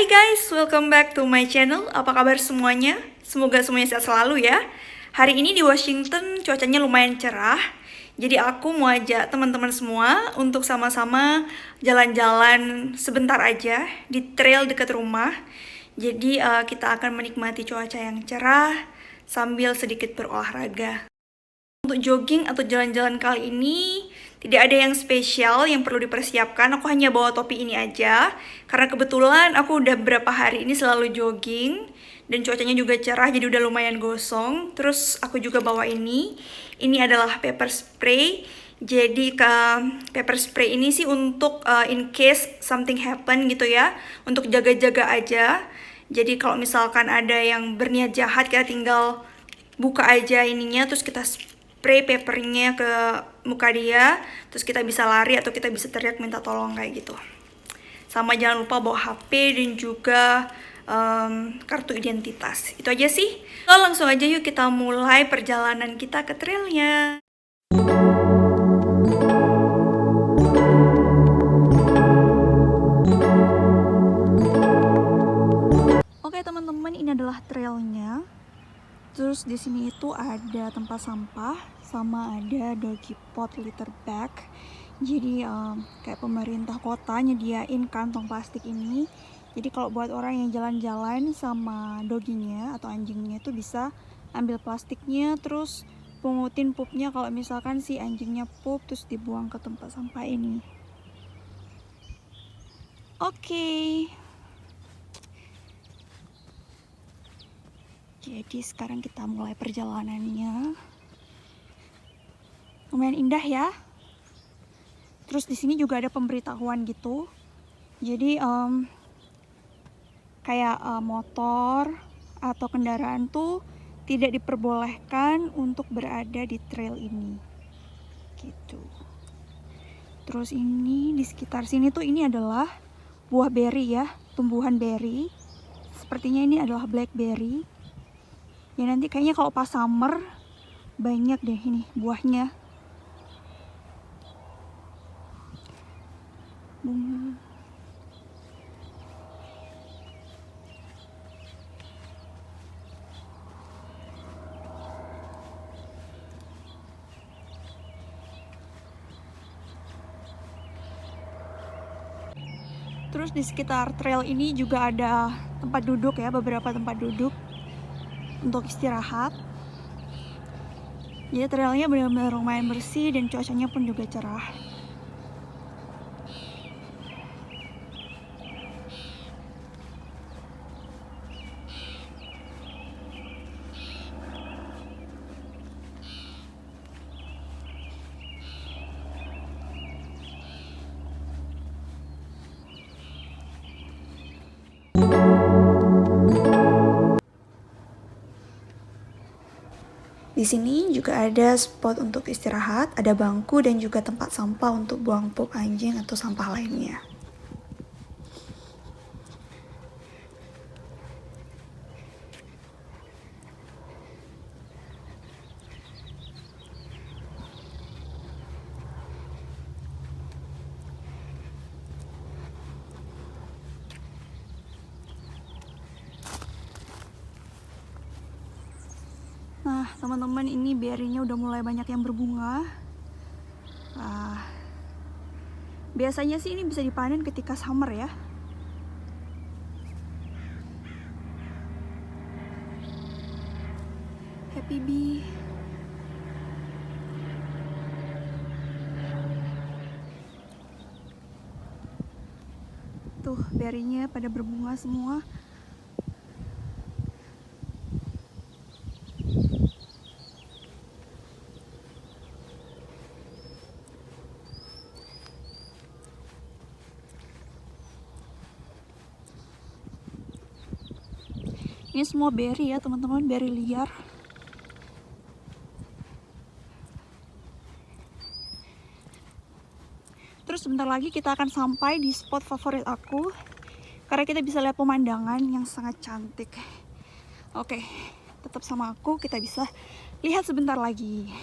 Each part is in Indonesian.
guys, welcome back to my channel. Apa kabar semuanya? Semoga semuanya sehat selalu ya. Hari ini di Washington cuacanya lumayan cerah. Jadi aku mau ajak teman-teman semua untuk sama-sama jalan-jalan sebentar aja di trail dekat rumah. Jadi kita akan menikmati cuaca yang cerah sambil sedikit berolahraga. Untuk jogging atau jalan-jalan kali ini tidak ada yang spesial yang perlu dipersiapkan. Aku hanya bawa topi ini aja karena kebetulan aku udah beberapa hari ini selalu jogging dan cuacanya juga cerah jadi udah lumayan gosong. Terus aku juga bawa ini. Ini adalah pepper spray. Jadi pepper spray ini sih untuk in case something happen gitu ya, untuk jaga-jaga aja. Jadi kalau misalkan ada yang berniat jahat, kita tinggal buka aja ininya terus kita spray papernya ke muka dia, terus kita bisa lari atau kita bisa teriak minta tolong kayak gitu. Sama jangan lupa bawa HP dan juga kartu identitas. Itu aja sih. Langsung aja yuk kita mulai perjalanan kita ke trailnya. Oke teman-teman, ini adalah trailnya. Terus di sini itu ada tempat sampah sama ada doggy pot litter bag. Jadi kayak pemerintah kota nyediain kantong plastik ini. Jadi kalau buat orang yang jalan-jalan sama doginya atau anjingnya itu bisa ambil plastiknya terus pungutin pupnya kalau misalkan si anjingnya pup terus dibuang ke tempat sampah ini. Oke. Jadi sekarang kita mulai perjalanannya. Lumayan indah ya. Terus di sini juga ada pemberitahuan gitu. Jadi kayak motor atau kendaraan tuh tidak diperbolehkan untuk berada di trail ini. Gitu. Terus ini di sekitar sini tuh ini adalah buah beri ya, tumbuhan beri. Sepertinya ini adalah blackberry. Ya nanti kayaknya kalau pas summer banyak deh ini buahnya. Bunga. Terus di sekitar trail ini juga ada tempat duduk ya, beberapa tempat duduk untuk istirahat. Jadi trailnya benar-benar lumayan bersih dan cuacanya pun juga cerah. Di sini juga ada spot untuk istirahat, ada bangku dan juga tempat sampah untuk buang pup anjing atau sampah lainnya. Nah teman-teman, ini berinya udah mulai banyak yang berbunga. Biasanya sih ini bisa dipanen ketika summer ya. Happy bee. Tuh berinya pada berbunga semua. Ini semua berry ya teman-teman, berry liar. Terus sebentar lagi kita akan sampai di spot favorit aku, karena kita bisa lihat pemandangan yang sangat cantik. Oke, tetap sama aku, kita bisa lihat sebentar lagi.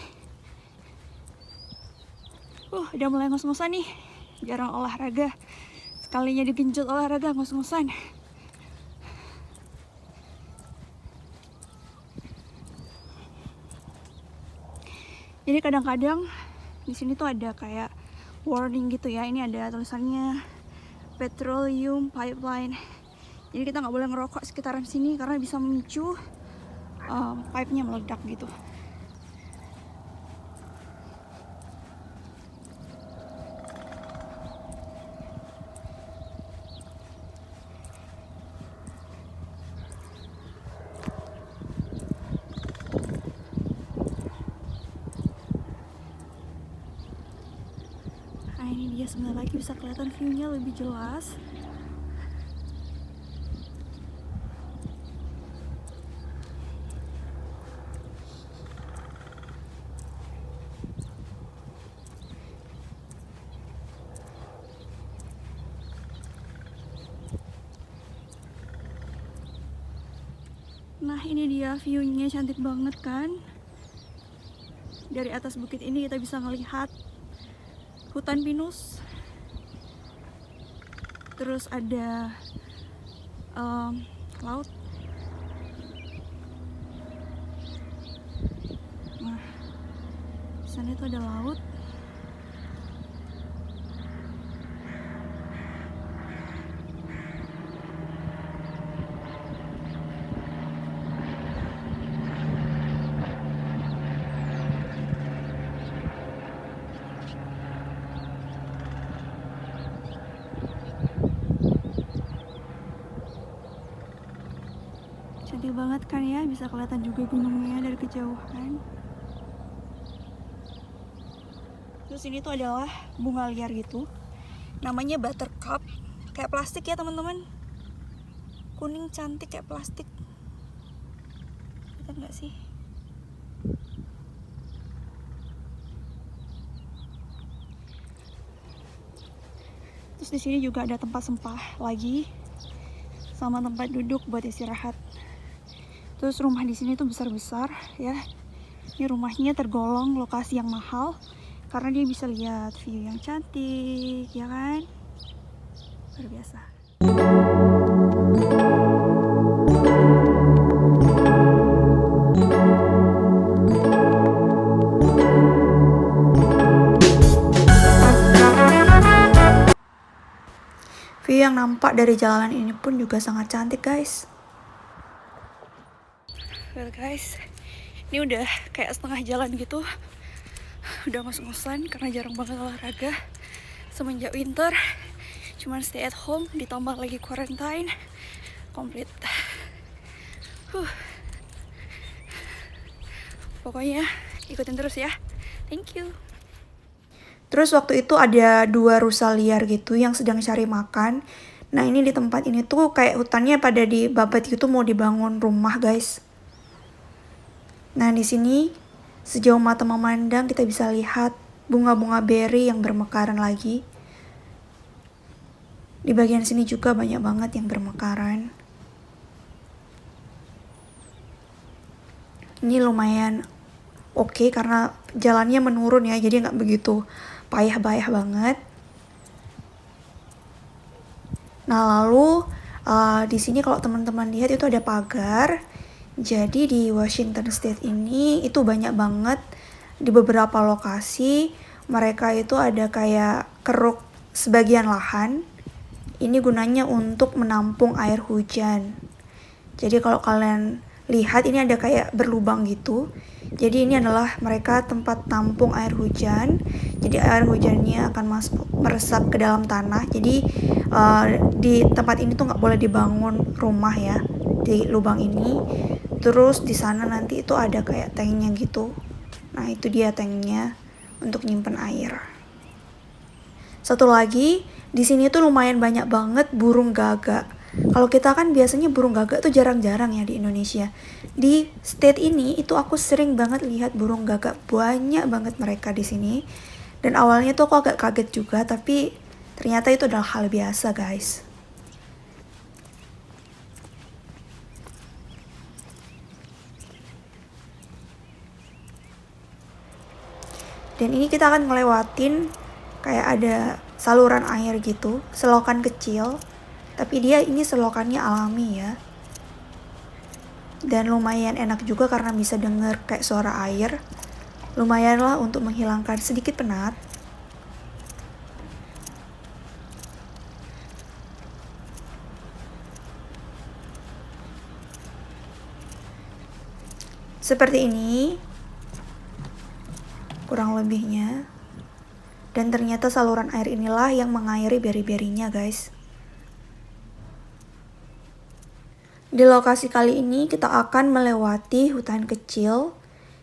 Udah mulai ngos-ngosan nih, jarang olahraga. Sekalinya digenjot olahraga ngos-ngosan. Jadi kadang-kadang di sini tuh ada kayak warning gitu ya. Ini ada tulisannya petroleum pipeline. Jadi kita nggak boleh ngerokok sekitaran sini karena bisa memicu pipe-nya meledak gitu. Nah ini dia, sebentar lagi bisa kelihatan view-nya lebih jelas. Nah ini dia view-nya, cantik banget kan. Dari atas bukit ini kita bisa ngelihat hutan pinus. Terus ada laut. Nah, di sana itu ada laut. Cantik banget kan ya, bisa kelihatan juga gunungnya dari kejauhan. Terus ini tuh adalah bunga liar gitu, namanya buttercup, kayak plastik ya teman-teman, kuning cantik kayak plastik. Lihat nggak sih? Terus di sini juga ada tempat sampah lagi, sama tempat duduk buat istirahat. Terus rumah di sini tuh besar-besar ya. Ini rumahnya tergolong lokasi yang mahal karena dia bisa lihat view yang cantik, ya kan? Luar biasa. View yang nampak dari jalanan ini pun juga sangat cantik, guys. Well guys, ini udah kayak setengah jalan gitu. Udah ngos-ngosan karena jarang banget olahraga semenjak winter. Cuman stay at home, ditambah lagi quarantine komplit. Pokoknya ikutin terus ya. Thank you. Terus waktu itu ada 2 rusa liar gitu yang sedang cari makan. Nah ini di tempat ini tuh kayak hutannya pada dibabat gitu, mau dibangun rumah, guys. Nah di sini sejauh mata memandang kita bisa lihat bunga-bunga beri yang bermekaran lagi. Di bagian sini juga banyak banget yang bermekaran. Ini lumayan oke karena jalannya menurun ya, jadi nggak begitu payah-payah banget. Nah lalu di sini kalau teman-teman lihat itu ada pagar. Jadi di Washington State ini itu banyak banget di beberapa lokasi mereka itu ada kayak keruk sebagian lahan. Ini gunanya untuk menampung air hujan. Jadi kalau kalian lihat ini ada kayak berlubang gitu. Jadi ini adalah mereka tempat tampung air hujan. Jadi air hujannya akan meresap ke dalam tanah. Jadi di tempat ini tuh nggak boleh dibangun rumah ya, di lubang ini. Terus di sana nanti itu ada kayak tanknya gitu. Nah itu dia tanknya untuk nyimpen air. Satu lagi, di sini tuh lumayan banyak banget burung gagak. Kalau kita kan biasanya burung gagak tuh jarang-jarang ya di Indonesia. Di state ini itu aku sering banget lihat burung gagak, banyak banget mereka di sini. Dan awalnya tuh aku agak kaget juga, tapi ternyata itu adalah hal biasa, guys. Dan ini kita akan ngelewatin kayak ada saluran air gitu, selokan kecil. Tapi dia ini selokannya alami ya. Dan lumayan enak juga karena bisa denger kayak suara air. Lumayanlah untuk menghilangkan sedikit penat. Seperti ini kurang lebihnya. Dan ternyata saluran air inilah yang mengairi beri-berinya, guys. Di lokasi kali ini kita akan melewati hutan kecil.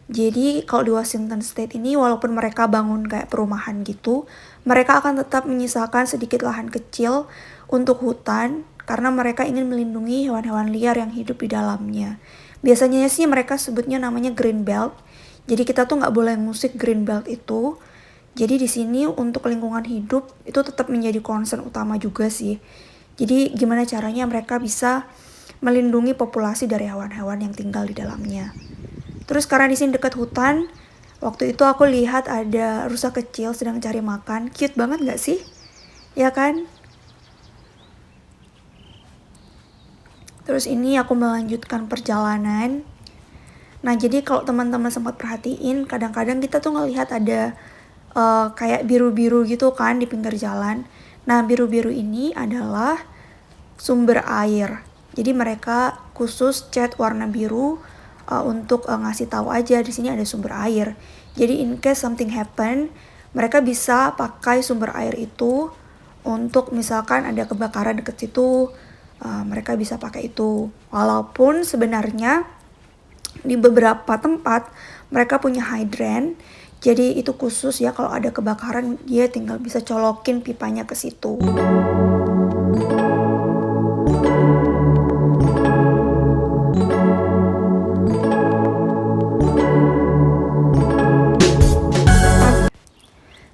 Jadi kalau di Washington State ini walaupun mereka bangun kayak perumahan gitu, mereka akan tetap menyisakan sedikit lahan kecil untuk hutan karena mereka ingin melindungi hewan-hewan liar yang hidup di dalamnya. Biasanya sih mereka sebutnya namanya green belt. Jadi kita tuh nggak boleh ngusik green belt itu. Jadi di sini untuk lingkungan hidup itu tetap menjadi concern utama juga sih. Jadi gimana caranya mereka bisa melindungi populasi dari hewan-hewan yang tinggal di dalamnya. Terus karena di sini dekat hutan, waktu itu aku lihat ada rusa kecil sedang cari makan. Cute banget nggak sih? Ya kan? Terus ini aku melanjutkan perjalanan. Nah jadi kalau teman-teman sempat perhatiin, kadang-kadang kita tuh ngelihat ada kayak biru-biru gitu kan di pinggir jalan. Nah biru-biru ini adalah sumber air. Jadi mereka khusus cat warna biru untuk ngasih tahu aja di sini ada sumber air. Jadi in case something happen, mereka bisa pakai sumber air itu untuk misalkan ada kebakaran deket situ, mereka bisa pakai itu. Walaupun sebenarnya di beberapa tempat mereka punya hydrant. Jadi itu khusus ya, kalau ada kebakaran dia tinggal bisa colokin pipanya ke situ.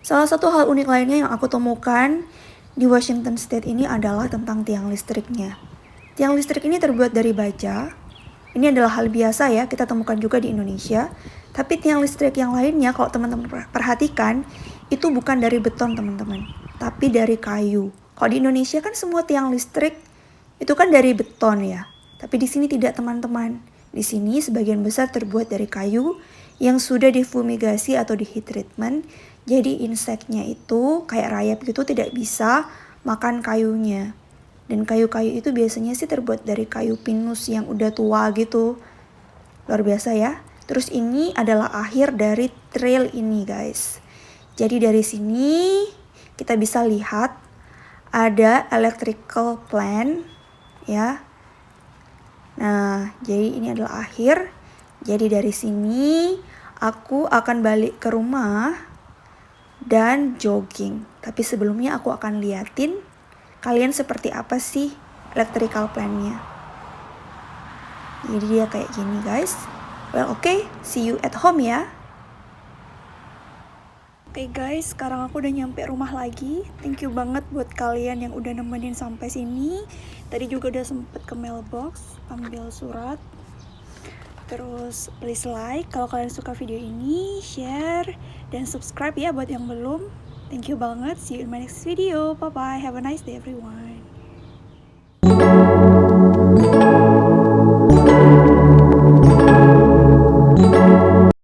Salah satu hal unik lainnya yang aku temukan di Washington State ini adalah tentang tiang listriknya. Tiang listrik ini terbuat dari baja. Ini adalah hal biasa ya, kita temukan juga di Indonesia. Tapi tiang listrik yang lainnya kalau teman-teman perhatikan, itu bukan dari beton teman-teman, tapi dari kayu. Kalau di Indonesia kan semua tiang listrik itu kan dari beton ya. Tapi di sini tidak teman-teman. Di sini sebagian besar terbuat dari kayu yang sudah difumigasi atau di heat treatment. Jadi inseknya itu kayak rayap gitu tidak bisa makan kayunya. Dan kayu-kayu itu biasanya sih terbuat dari kayu pinus yang udah tua gitu. Luar biasa ya. Terus ini adalah akhir dari trail ini guys. Jadi dari sini kita bisa lihat ada electrical plant ya. Nah, jadi ini adalah akhir. Jadi dari sini aku akan balik ke rumah dan jogging. Tapi sebelumnya aku akan liatin kalian seperti apa sih electrical plant-nya. Jadi dia kayak gini guys. Well okay, see you at home ya. Oke guys, sekarang aku udah nyampe rumah lagi. Thank you banget buat kalian yang udah nemenin sampai sini. Tadi juga udah sempet ke mailbox ambil surat. Terus please like kalau kalian suka video ini, share, dan subscribe ya buat yang belum. Thank you banget. See you in my next video. Bye bye. Have a nice day everyone.